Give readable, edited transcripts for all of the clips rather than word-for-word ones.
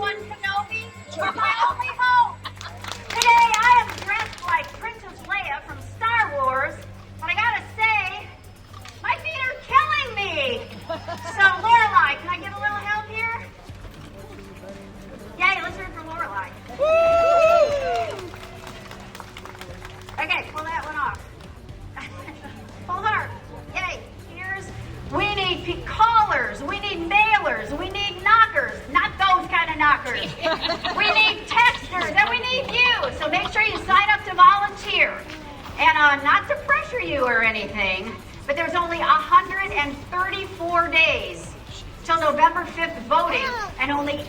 Obi-Wan Kenobi or my only hope. Today I am dressed like Princess Leia from Star Wars, but I gotta say, my feet are killing me. So Lorelai, can I get a little help here? Yay, let's hear it for Lorelai. Okay, pull that one off. Pull hard. Yay. We need callers, we need mailers, we need knockers, not those kind of knockers. We need texters, and we need you. So make sure you sign up to volunteer. And not to pressure you or anything, but there's only 134 days till November 5th voting, and only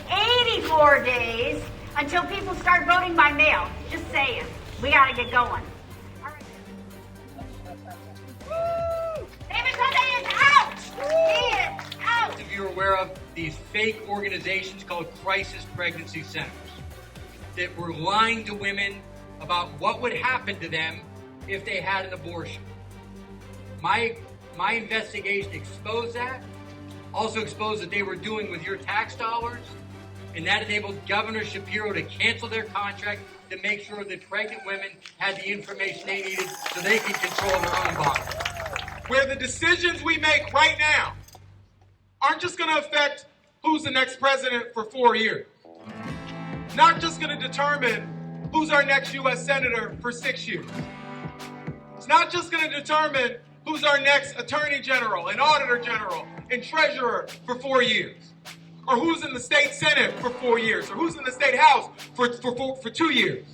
84 days until people start voting by mail. Just saying. We got to get going. David Sunday is out! He is out! If you're aware of these fake organizations called crisis pregnancy centers that were lying to women about what would happen to them if they had an abortion. My investigation exposed that, also exposed that they were doing with your tax dollars, and that enabled Governor Shapiro to cancel their contract to make sure that pregnant women had the information they needed so they could control their own body. Where the decisions we make right now aren't just going to affect who's the next president for 4 years. Not just going to determine who's our next U.S. Senator for 6 years. It's not just going to determine who's our next Attorney General and Auditor General and Treasurer for 4 years. Or who's in the state Senate for 4 years. Or who's in the state House for 2 years.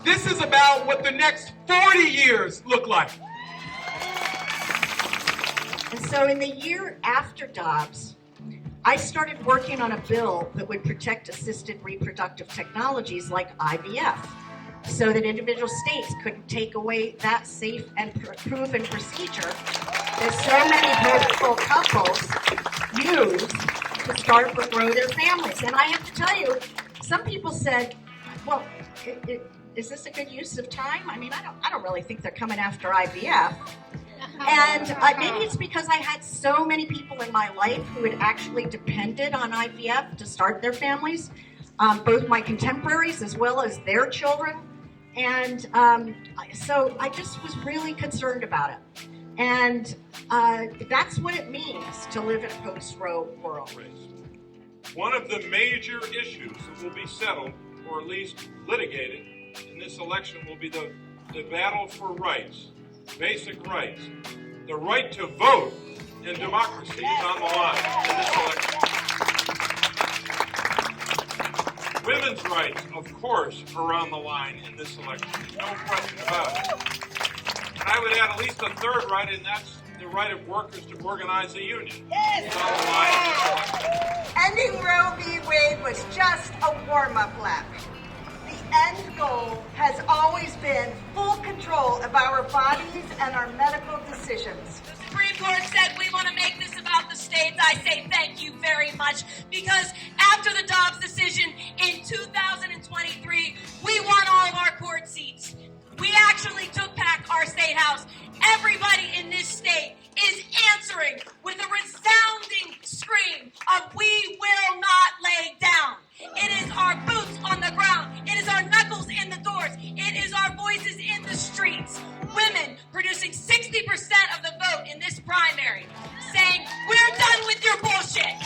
This is about what the next 40 years look like. And so in the year after Dobbs, I started working on a bill that would protect assisted reproductive technologies like IVF, so that individual states couldn't take away that safe and proven procedure that so many hopeful couples use to start or grow their families. And I have to tell you, some people said, well, is this a good use of time? I mean, I don't really think they're coming after IVF. And maybe it's because I had so many people in my life who had actually depended on IVF to start their families, both my contemporaries as well as their children. And so I just was really concerned about it. And that's what it means to live in a post-Roe world. One of the major issues that will be settled, or at least litigated, in this election will be the battle for rights. Basic rights. The right to vote in democracy is on the line in this election. Women's rights, of course, are on the line in this election. There's no question about it. And I would add at least a third right, and that's the right of workers to organize a union. It's on the line in this election. Ending Roe v. Wade was just a warm-up lap. The end goal has always been full control of our bodies and our medical decisions. The Supreme Court said we want to make this about the states. I say thank you very much, because after the Dobbs decision in 2023, we won all of our court seats. We actually took back our state house. Everybody in this state is answering with a resounding scream of "We will not lay down." It is our boots on the ground. It is our knuckles in the doors. It is our voices in the streets. Women producing 60% of the vote in this primary, saying, "We're done with your bullshit."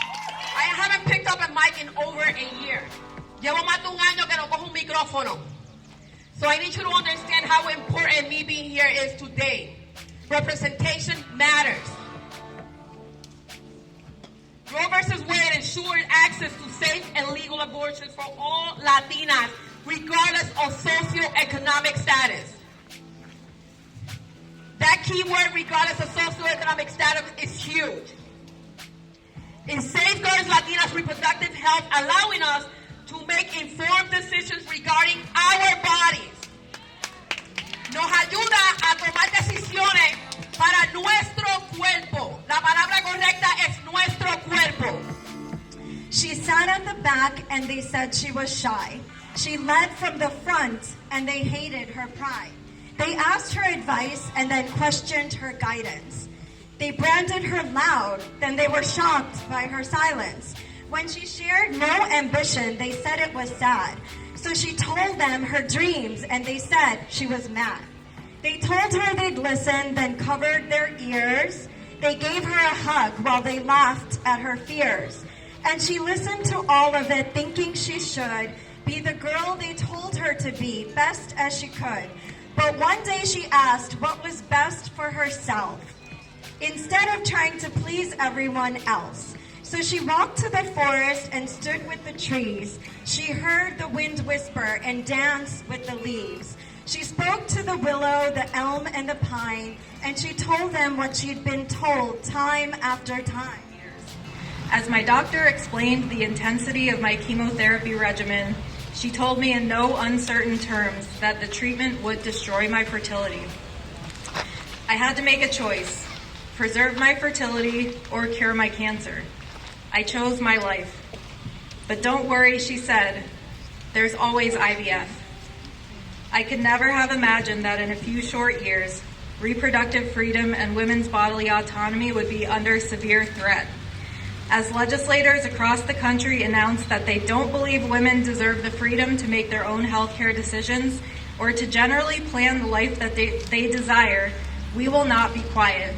I haven't picked up a mic in over a year. Llevo más de un año que no cojo un micrófono. So I need you to understand how important me being here is today. Representation matters. Roe versus Wade ensured access to safe and legal abortions for all Latinas, regardless of socioeconomic status. That key word, regardless of socioeconomic status, is huge. It safeguards Latinas' reproductive health, allowing us to make informed decisions regarding our bodies. Nos ayuda a tomar decisiones para nuestro cuerpo. La palabra correcta es nuestro cuerpo. She sat at the back and they said she was shy. She led from the front and they hated her pride. They asked her advice and then questioned her guidance. They branded her loud, then they were shocked by her silence. When she shared no ambition, they said it was sad. So she told them her dreams, and they said she was mad. They told her they'd listen, then covered their ears. They gave her a hug while they laughed at her fears. And she listened to all of it, thinking she should be the girl they told her to be, best as she could. But one day she asked what was best for herself, instead of trying to please everyone else. So she walked to the forest and stood with the trees. She heard the wind whisper and dance with the leaves. She spoke to the willow, the elm, and the pine, and she told them what she'd been told time after time. As my doctor explained the intensity of my chemotherapy regimen, she told me in no uncertain terms that the treatment would destroy my fertility. I had to make a choice: preserve my fertility or cure my cancer. I chose my life. But don't worry, she said, there's always IVF. I could never have imagined that in a few short years, reproductive freedom and women's bodily autonomy would be under severe threat. As legislators across the country announce that they don't believe women deserve the freedom to make their own healthcare decisions or to generally plan the life that they desire, we will not be quiet.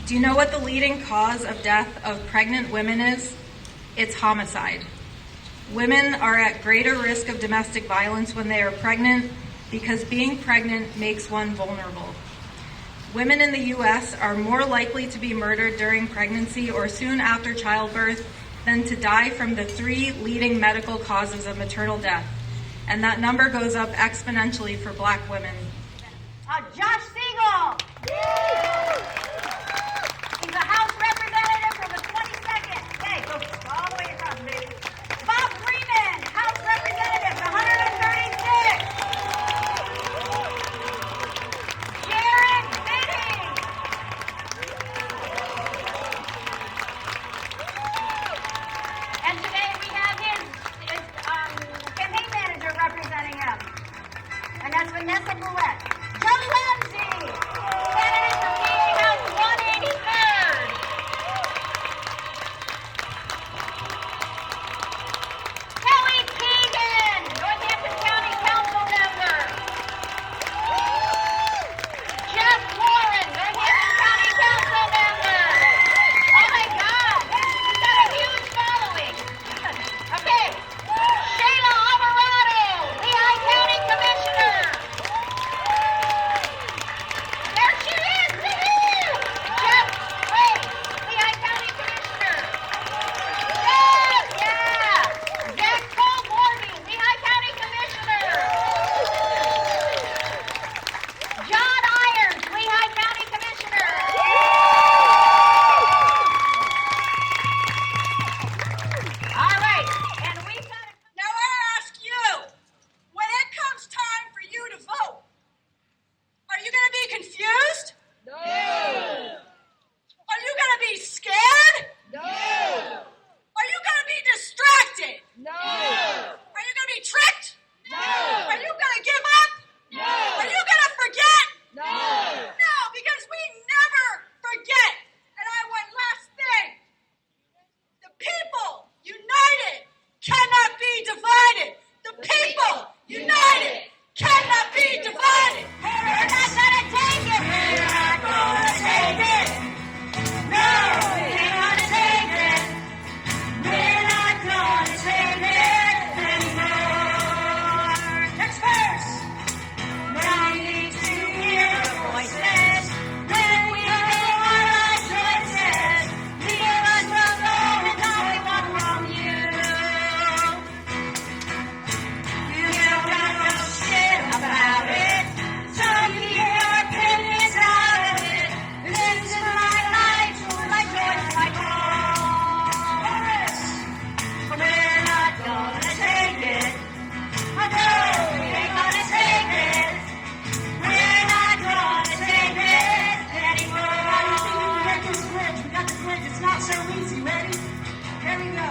Do you know what the leading cause of death of pregnant women is? It's homicide. Women are at greater risk of domestic violence when they are pregnant because being pregnant makes one vulnerable. Women in the U.S. are more likely to be murdered during pregnancy or soon after childbirth than to die from the 3 leading medical causes of maternal death. And that number goes up exponentially for Black women. Josh Siegel! He's a House representative from the 22nd. Okay, go all the way across, baby. Bob Freeman, House representative, 136. Jared Bidding. And today we have his campaign manager representing him. And that's Vanessa Boulette. Joe Ramsey, candidate for PA House 183rd. Kelly Keegan, Northampton County Council member. Jeff Warren, Northampton County Council member. Oh my God, he's got a huge following. Okay, Shayla Alvarado, Lehigh County Commissioner. There she is! Woohoo! Jeff Ray, Lehigh County Commissioner. Yes! Yeah! Zach Cole-Morby, Lehigh County Commissioner. John Irons, Lehigh County Commissioner. All right, and we've got a... Now I ask you, when it comes time for you to vote, are you going to be confused? No. Are you going to be scared? No. Are you going to be distracted? No. Are you going to be tricked? No. Are you going to give up? No. Are you going to forget? No. No, because we never forget. And one last thing. The people united cannot be divided. The people united cannot be divided. We're not gonna take it! We're not gonna take it. No, we're not gonna take it. We're not gonna take it anymore. Next verse. Now we need to hear the voices when we make our choices. Leave us alone and all we want from you. You don't got no shit about it, so you keep your opinions out of it. Listen to my life, my voice, my chorus. We're not gonna take it. I know we ain't gonna take it. We're not gonna take it anymore. How do you think we get this bridge? We got the bridge. It's not so easy. Ready? Here we go.